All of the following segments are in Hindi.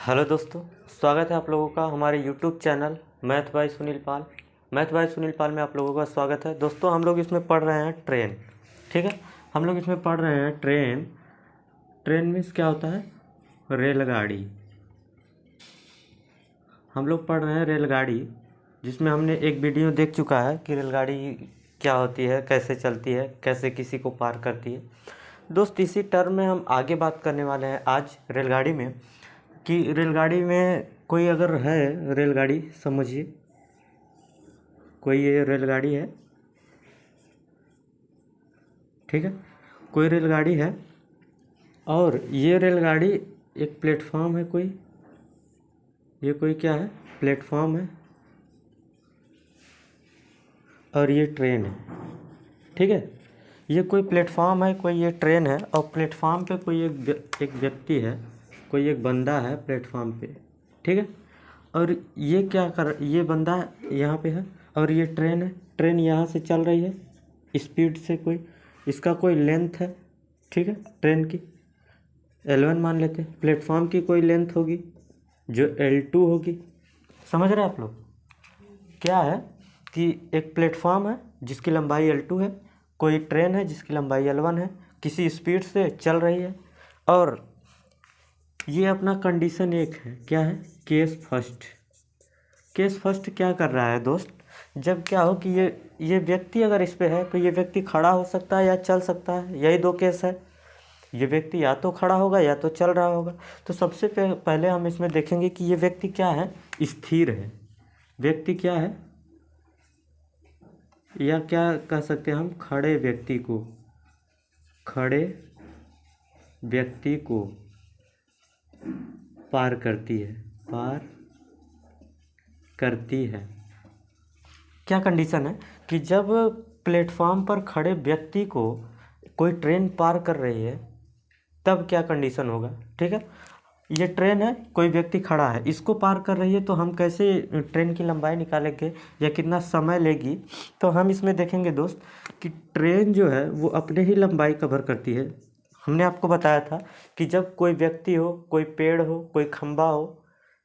हेलो दोस्तों, स्वागत है आप लोगों का हमारे YouTube channel math by Sunil Pal में आप लोगों का स्वागत है। दोस्तों हम लोग इसमें पढ़ रहे हैं ट्रेन। ठीक है, हम लोग इसमें पढ़ रहे हैं ट्रेन मीन्स क्या होता है? रेलगाड़ी। हम लोग पढ़ रहे हैं रेलगाड़ी, जिसमें हमने एक वीडियो देख चुका है कि रेलगाड़ी क्या होती है, कैसे चलती है, कैसे किसी को पार करती है। दोस्त इसी टर्म में हम आगे बात करने वाले हैं आज रेलगाड़ी में, कि रेलगाड़ी में कोई अगर है रेलगाड़ी, समझिए कोई ये रेलगाड़ी है, ठीक है, कोई रेलगाड़ी है और ये रेलगाड़ी एक प्लेटफॉर्म है, ये कोई क्या है? प्लेटफॉर्म है और ये ट्रेन है। ठीक है, ये कोई प्लेटफॉर्म है, कोई ये ट्रेन है और प्लेटफॉर्म पे कोई एक व्यक्ति है, कोई एक बंदा है प्लेटफॉर्म पे। ठीक है, और ये ये बंदा यहाँ पे है और ये ट्रेन है। ट्रेन यहाँ से चल रही है स्पीड से, इसका कोई लेंथ है। ठीक है, ट्रेन की L1 मान लेते हैं। प्लेटफॉर्म की कोई लेंथ होगी जो L2 होगी। समझ रहे हैं आप लोग? क्या है कि एक प्लेटफॉर्म है जिसकी लंबाई L2 है, कोई ट्रेन है जिसकी लंबाई L1 है, किसी स्पीड से चल रही है और ये अपना कंडीशन एक है। क्या है? केस फर्स्ट क्या कर रहा है दोस्त? जब क्या हो कि ये व्यक्ति अगर इस पे है तो ये व्यक्ति खड़ा हो सकता है या चल सकता है, यही दो केस है। ये व्यक्ति या तो खड़ा होगा या तो चल रहा होगा। तो सबसे पहले हम इसमें देखेंगे कि ये व्यक्ति क्या है? स्थिर है। व्यक्ति क्या है, या क्या कह सकते हैं हम? खड़े व्यक्ति को पार करती है। क्या कंडीशन है कि जब प्लेटफॉर्म पर खड़े व्यक्ति को कोई ट्रेन पार कर रही है तब क्या कंडीशन होगा? ठीक है, ये ट्रेन है, कोई व्यक्ति खड़ा है, इसको पार कर रही है, तो हम कैसे ट्रेन की लंबाई निकालेंगे या कितना समय लेगी? तो हम इसमें देखेंगे दोस्त कि ट्रेन जो है वो अपने ही लंबाई कवर करती है। हमने आपको बताया था कि जब कोई व्यक्ति हो, कोई पेड़ हो, कोई खंबा हो,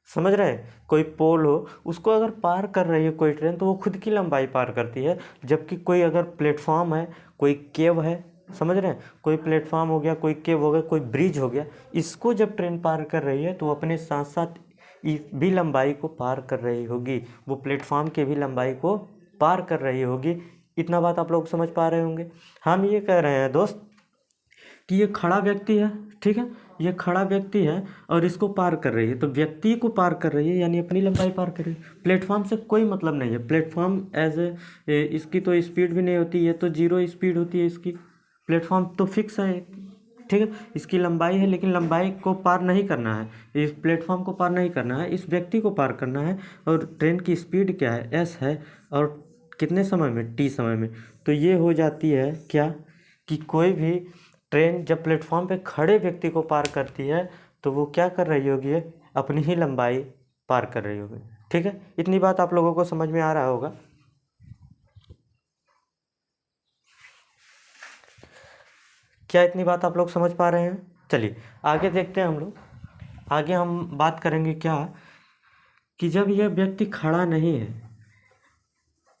समझ रहे हैं, कोई पोल हो, उसको अगर पार कर रही है कोई ट्रेन तो वो खुद की लंबाई पार करती है। जबकि कोई अगर प्लेटफॉर्म है, कोई केव है, समझ रहे हैं, कोई प्लेटफॉर्म हो गया, कोई केव हो गया, कोई ब्रिज हो गया, इसको जब ट्रेन पार कर रही है तो अपने साथ साथ भी लंबाई को पार कर रही होगी, वो प्लेटफॉर्म के भी लंबाई को पार कर रही होगी। इतना बात आप लोग समझ पा रहे होंगे। हम ये कह रहे हैं दोस्त कि ये खड़ा व्यक्ति है, ठीक है, ये खड़ा व्यक्ति है और इसको पार कर रही है, तो व्यक्ति को पार कर रही है यानी अपनी लंबाई पार कर रही है। प्लेटफॉर्म से कोई मतलब नहीं है। प्लेटफॉर्म इसकी तो स्पीड भी नहीं होती है, तो 0 स्पीड होती है इसकी। प्लेटफॉर्म तो फिक्स है, ठीक है, इसकी लंबाई है, लेकिन लंबाई को पार नहीं करना है, इस प्लेटफॉर्म को पार नहीं करना है, इस व्यक्ति को पार करना है। और ट्रेन की स्पीड क्या है? S है, और कितने समय में? T समय में। तो ये हो जाती है क्या कि कोई भी ट्रेन जब प्लेटफॉर्म पे खड़े व्यक्ति को पार करती है तो वो क्या कर रही होगी? अपनी ही लंबाई पार कर रही होगी। ठीक है, इतनी बात आप लोगों को समझ में आ रहा होगा। क्या इतनी बात आप लोग समझ पा रहे हैं? चलिए आगे देखते हैं हम लोग। आगे हम बात करेंगे क्या कि जब यह व्यक्ति खड़ा नहीं है,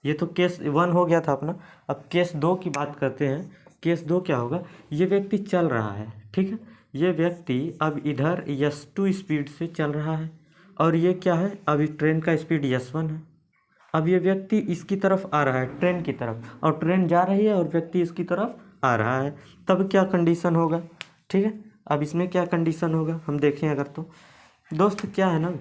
ये तो केस 1 हो गया था अपना। अब केस 2 की बात करते हैं। केस 2 क्या होगा? ये व्यक्ति चल रहा है, ठीक है, ये व्यक्ति अब इधर S2 स्पीड से चल रहा है और ये क्या है? अभी ट्रेन का स्पीड S1 है। अब ये व्यक्ति इसकी तरफ आ रहा है, ट्रेन की तरफ, और ट्रेन जा रही है और व्यक्ति इसकी तरफ आ रहा है। तब क्या कंडीशन होगा? ठीक है, अब इसमें क्या कंडीशन होगा हम देखें अगर। तो दोस्त क्या है ना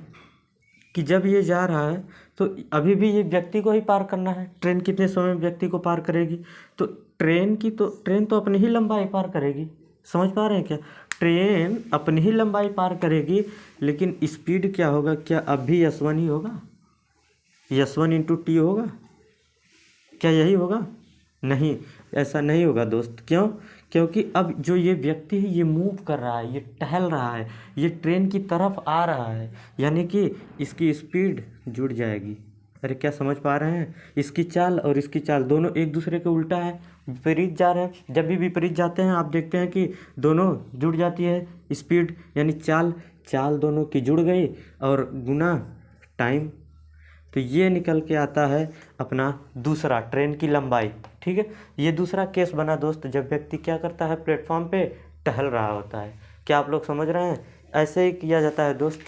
कि जब ये जा रहा है तो अभी भी ये व्यक्ति को ही पार करना है। ट्रेन कितने समय में व्यक्ति को पार करेगी? तो ट्रेन तो अपनी ही लंबाई पार करेगी। समझ पा रहे हैं क्या? ट्रेन अपनी ही लंबाई पार करेगी, लेकिन स्पीड क्या होगा? क्या अब भी S1 ही होगा? S1 × T होगा? क्या यही होगा? नहीं, ऐसा नहीं होगा दोस्त। क्यों? क्योंकि अब जो ये व्यक्ति है ये मूव कर रहा है, ये टहल रहा है, ये ट्रेन की तरफ आ रहा है, यानी कि इसकी स्पीड जुड़ जाएगी। अरे क्या समझ पा रहे हैं? इसकी चाल और इसकी चाल दोनों एक दूसरे के उल्टा है, विपरीत जा रहे हैं। जब भी विपरीत जाते हैं आप देखते हैं कि दोनों जुड़ जाती है स्पीड, यानी चाल चाल दोनों की जुड़ गई और गुना टाइम, तो ये निकल के आता है अपना दूसरा ट्रेन की लंबाई। ठीक है, ये दूसरा केस बना दोस्त, जब व्यक्ति क्या करता है, प्लेटफॉर्म पे टहल रहा होता है। क्या आप लोग समझ रहे हैं? ऐसे ही किया जाता है दोस्त।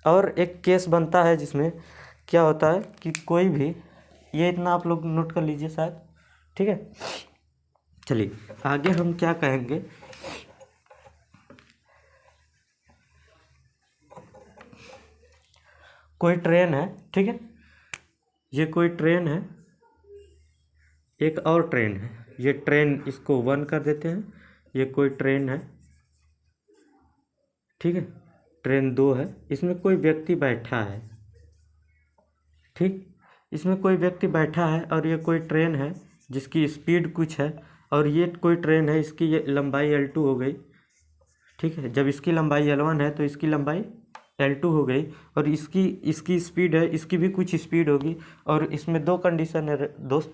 और एक केस बनता है जिसमें क्या होता है कि कोई भी, ये इतना आप लोग नोट कर लीजिए शायद। ठीक है, चलिए आगे हम क्या कहेंगे। कोई ट्रेन है, ठीक है, ये कोई ट्रेन है, एक और ट्रेन है, ये ट्रेन इसको 1 कर देते हैं। ये कोई ट्रेन है, ठीक है, ट्रेन 2 है, इसमें कोई व्यक्ति बैठा है। ठीक, इसमें कोई व्यक्ति बैठा है और ये कोई ट्रेन है जिसकी स्पीड कुछ है, और ये कोई ट्रेन है, इसकी ये लंबाई L2 हो गई। ठीक है, जब इसकी लंबाई L1 है तो इसकी लंबाई L2 हो गई, और इसकी स्पीड है, इसकी भी कुछ स्पीड होगी। और इसमें दो कंडीशन है दोस्त।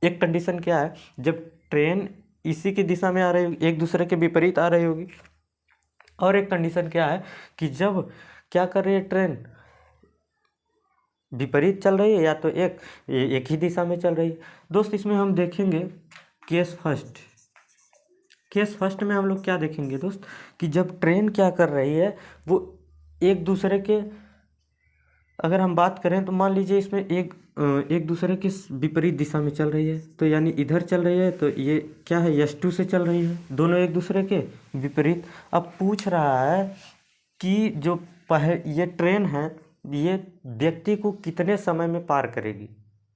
एक कंडीशन क्या है, जब ट्रेन इसी की दिशा में आ रही होगी, एक दूसरे के विपरीत आ रही होगी। और एक कंडीशन क्या है कि जब क्या कर रही है, ट्रेन विपरीत चल रही है या तो एक ही दिशा में चल रही है। दोस्त इसमें हम देखेंगे केस फर्स्ट। केस फर्स्ट में हम लोग क्या देखेंगे दोस्त, कि जब ट्रेन क्या कर रही है, वो एक दूसरे के, अगर हम बात करें तो मान लीजिए इसमें एक दूसरे के विपरीत दिशा में चल रही है, तो यानी इधर चल रही है, तो ये क्या है, S2 से चल रही है, दोनों एक दूसरे के विपरीत। अब पूछ रहा है कि जो ये ट्रेन है, ये व्यक्ति को कितने समय में पार करेगी।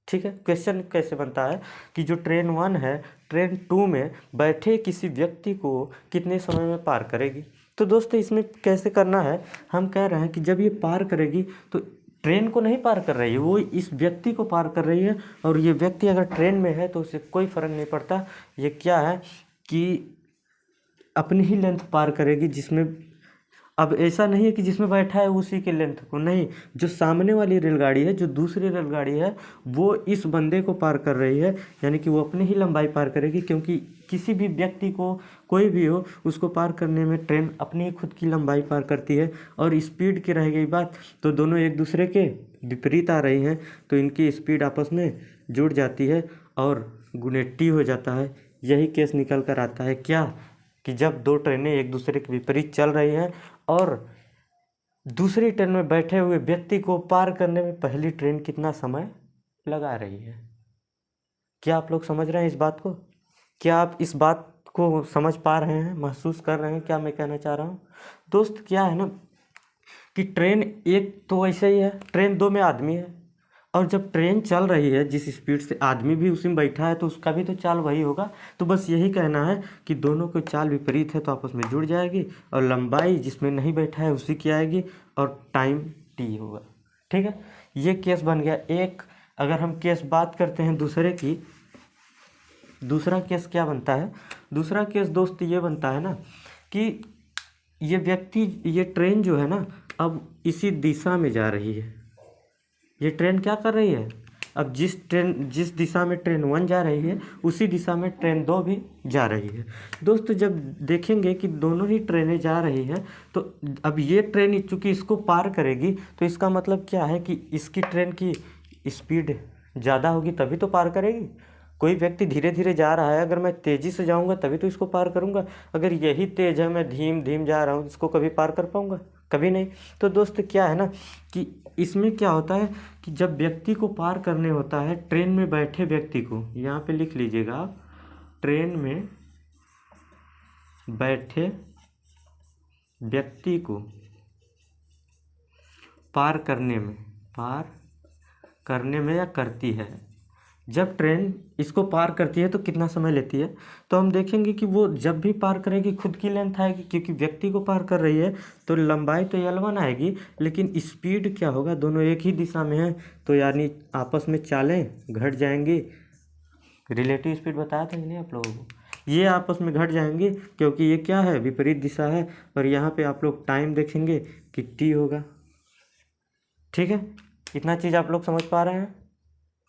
ठीक है, क्वेश्चन कैसे बनता है कि जो ट्रेन 1 है, ट्रेन 2 में बैठे किसी व्यक्ति को कितने समय में पार करेगी। तो दोस्तों इसमें कैसे करना है, हम कह रहे हैं कि जब ये पार करेगी तो ट्रेन को नहीं पार कर रही है, वो इस व्यक्ति को पार कर रही है। और ये व्यक्ति अगर ट्रेन में है तो उसे कोई फर्क नहीं पड़ता, ये क्या है कि अपनी ही लेंथ पार करेगी, जिसमें अब ऐसा नहीं है कि जिसमें बैठा है उसी के लेंथ को, नहीं, जो सामने वाली रेलगाड़ी है, जो दूसरी रेलगाड़ी है, वो इस बंदे को पार कर रही है, यानी कि वो अपनी ही लंबाई पार करेगी। क्योंकि किसी भी व्यक्ति को, कोई भी हो, उसको पार करने में ट्रेन अपनी खुद की लंबाई पार करती है। और स्पीड की रह गई बात, तो दोनों एक दूसरे के विपरीत आ रही हैं, तो इनकी स्पीड आपस में जुड़ जाती है और गुणेटी हो जाता है। यही केस निकल कर आता है क्या, कि जब दो ट्रेनें एक दूसरे के विपरीत चल रही हैं और दूसरी ट्रेन में बैठे हुए व्यक्ति को पार करने में पहली ट्रेन कितना समय लगा रही है। क्या आप लोग समझ रहे हैं इस बात को? क्या आप इस बात को समझ पा रहे हैं, महसूस कर रहे हैं क्या मैं कहना चाह रहा हूँ? दोस्त क्या है ना कि ट्रेन एक तो वैसे ही है, ट्रेन 2 में आदमी है, और जब ट्रेन चल रही है जिस स्पीड से, आदमी भी उसी में बैठा है, तो उसका भी तो चाल वही होगा। तो बस यही कहना है कि दोनों को चाल विपरीत है तो आपस में जुड़ जाएगी, और लंबाई जिसमें नहीं बैठा है उसी की आएगी, और टाइम T होगा। ठीक है, ये केस बन गया एक। अगर हम केस बात करते हैं दूसरे की, दूसरा केस क्या बनता है, दूसरा केस दोस्त ये बनता है ना कि ये व्यक्ति, ये ट्रेन जो है ना, अब इसी दिशा में जा रही है। ये ट्रेन क्या कर रही है, अब जिस दिशा में ट्रेन 1 जा रही है, उसी दिशा में ट्रेन 2 भी जा रही है। दोस्तों जब देखेंगे कि दोनों ही ट्रेनें जा रही हैं, तो अब ये ट्रेन चूँकि इसको पार करेगी, तो इसका मतलब क्या है कि इसकी ट्रेन की स्पीड ज़्यादा होगी तभी तो पार करेगी। कोई व्यक्ति धीरे धीरे जा रहा है, अगर मैं तेज़ी से जाऊँगा तभी तो इसको पार करूँगा। अगर यही तेज़ है, मैं धीम धीम जा रहा हूँ, इसको कभी पार कर पाऊँगा? कभी नहीं। तो दोस्त क्या है ना कि इसमें क्या होता है कि जब व्यक्ति को पार करने होता है, ट्रेन में बैठे व्यक्ति को, यहाँ पे लिख लीजिएगा आप, ट्रेन में बैठे व्यक्ति को पार करने में या करती है, जब ट्रेन इसको पार करती है तो कितना समय लेती है, तो हम देखेंगे कि वो जब भी पार करेगी खुद की लेंथ आएगी, क्योंकि व्यक्ति को पार कर रही है तो लंबाई तो L1 आएगी, लेकिन स्पीड क्या होगा, दोनों एक ही दिशा में है, तो यानी आपस में चालें घट जाएंगी। रिलेटिव स्पीड बताया था नहीं आप लोगों को, ये आपस में घट जाएंगी, क्योंकि ये क्या है, विपरीत दिशा है। और यहाँ पे आप लोग टाइम देखेंगे कि T होगा। ठीक है, इतना चीज़ आप लोग समझ पा रहे हैं,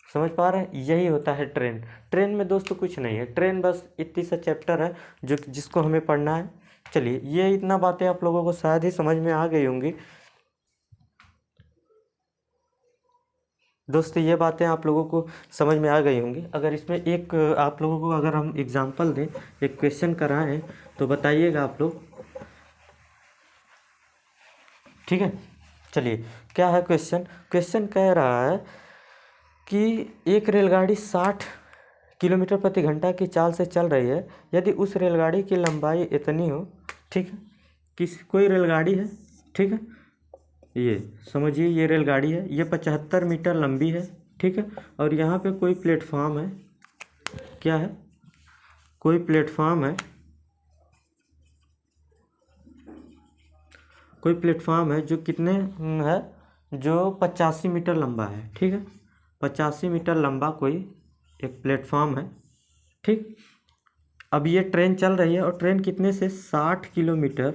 समझ पा रहे हैं? यही होता है ट्रेन। ट्रेन में दोस्तों कुछ नहीं है, ट्रेन बस इतनी सा चैप्टर है जिसको हमें पढ़ना है, चलिए, ये इतना बातें आप लोगों को शायद ही समझ में आ गई होंगी। दोस्तों ये बातें आप लोगों को समझ में आ गई होंगी। अगर इसमें एक आप लोगों को अगर हम एग्जांपल दें, एक क्वेश्चन कराएं, तो बताइएगा आप लोग, ठीक है। चलिए, क्या है क्वेश्चन? क्वेश्चन कह रहा है कि एक रेलगाड़ी 60 किलोमीटर प्रति घंटा की चाल से चल रही है। यदि उस रेलगाड़ी की लंबाई इतनी हो, ठीक है, कोई रेलगाड़ी है, ठीक है, ये समझिए, ये रेलगाड़ी है, ये 75 मीटर लंबी है, ठीक है, और यहाँ पे कोई प्लेटफॉर्म है, क्या है, कोई प्लेटफॉर्म है, कोई प्लेटफॉर्म है जो कितने है, जो 85 मीटर लंबा है, ठीक है, 85 मीटर लंबा कोई एक प्लेटफॉर्म है, ठीक। अब ये ट्रेन चल रही है और ट्रेन कितने से 60 किलोमीटर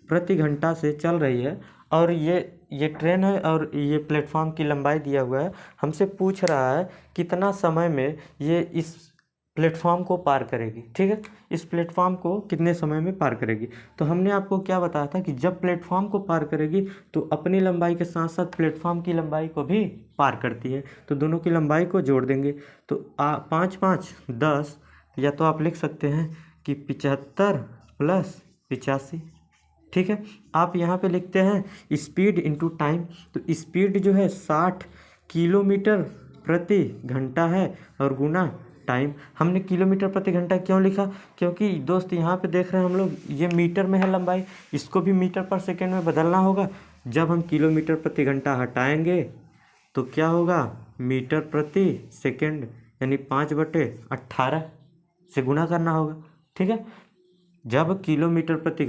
प्रति घंटा से चल रही है, और ये ट्रेन है और ये प्लेटफॉर्म की लंबाई दिया हुआ है। हमसे पूछ रहा है कितना समय में ये इस प्लेटफॉर्म को पार करेगी, ठीक है, इस प्लेटफॉर्म को कितने समय में पार करेगी। तो हमने आपको क्या बताया था कि जब प्लेटफॉर्म को पार करेगी तो अपनी लंबाई के साथ साथ प्लेटफॉर्म की लंबाई को भी पार करती है, तो दोनों की लंबाई को जोड़ देंगे तो 5 5 10, या तो आप लिख सकते हैं कि 75 प्लस 85, ठीक है। आप यहाँ पे लिखते हैं स्पीड इनटू टाइम, तो स्पीड जो है 60 किलोमीटर प्रति घंटा है और गुना टाइम। हमने किलोमीटर प्रति घंटा क्यों लिखा? क्योंकि दोस्त यहाँ पे देख रहे हैं हम लोग, ये मीटर में है लंबाई, इसको भी मीटर पर सेकेंड में बदलना होगा। जब हम किलोमीटर प्रति घंटा हटाएंगे तो क्या होगा, मीटर प्रति सेकेंड, यानी 5/18 से गुना करना होगा, ठीक है। जब किलोमीटर प्रति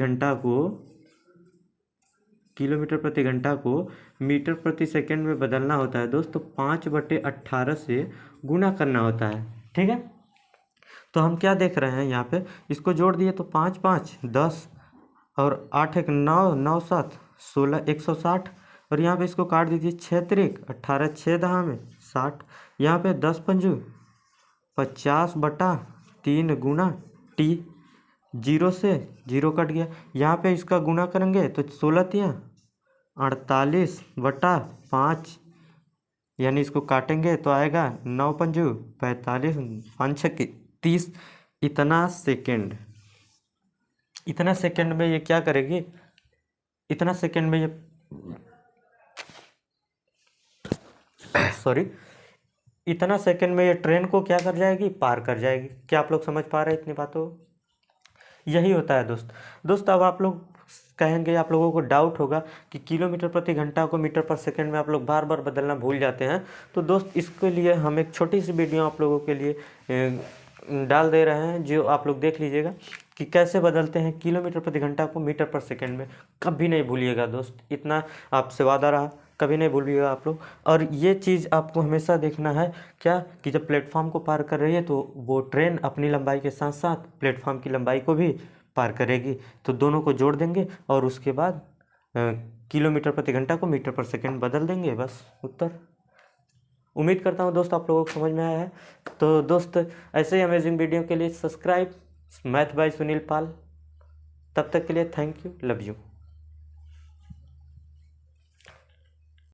घंटा को मीटर प्रति सेकंड में बदलना होता है दोस्तों, 5/18 से गुना करना होता है, ठीक है। तो हम क्या देख रहे हैं यहाँ पे, इसको जोड़ दिए तो 5 5 10 और 8 1 9 9 7 16 160, और यहाँ पे इसको काट दीजिए, 6 3 18 6 दहा में 60, यहाँ पे 10 पंजू 50/3 गुना टी, 0 से 0 कट गया। यहाँ पे इसका गुना करेंगे तो 16 48/5, यानी इसको काटेंगे तो आएगा 9 पंजू 45 5 6 30। इतना सेकंड में ये क्या करेगी, इतना सेकंड में ये इतना सेकंड में ये ट्रेन को क्या कर जाएगी, पार कर जाएगी। क्या आप लोग समझ पा रहे हैं इतनी बातों? यही होता है दोस्त। अब आप लोग कहेंगे, आप लोगों को डाउट होगा कि किलोमीटर प्रति घंटा को मीटर पर सेकंड में आप लोग बार बार बदलना भूल जाते हैं। तो दोस्त इसके लिए हम एक छोटी सी वीडियो आप लोगों के लिए डाल दे रहे हैं, जो आप लोग देख लीजिएगा कि कैसे बदलते हैं किलोमीटर प्रति घंटा को मीटर पर सेकंड में। कभी नहीं भूलिएगा दोस्त, इतना आपसे वादा रहा, कभी नहीं भूलिएगा आप लोग। और ये चीज़ आपको हमेशा देखना है क्या, कि जब प्लेटफॉर्म को पार कर रही है तो वो ट्रेन अपनी लंबाई के साथ साथ प्लेटफॉर्म की लंबाई को भी पार करेगी, तो दोनों को जोड़ देंगे और उसके बाद किलोमीटर प्रति घंटा को मीटर पर सेकंड बदल देंगे, बस उत्तर। उम्मीद करता हूँ दोस्त आप लोगों को समझ में आया है। तो दोस्त ऐसे ही अमेजिंग वीडियो के लिए सब्सक्राइब मैथ बाय सुनील पाल। तब तक के लिए थैंक यू, लव यू।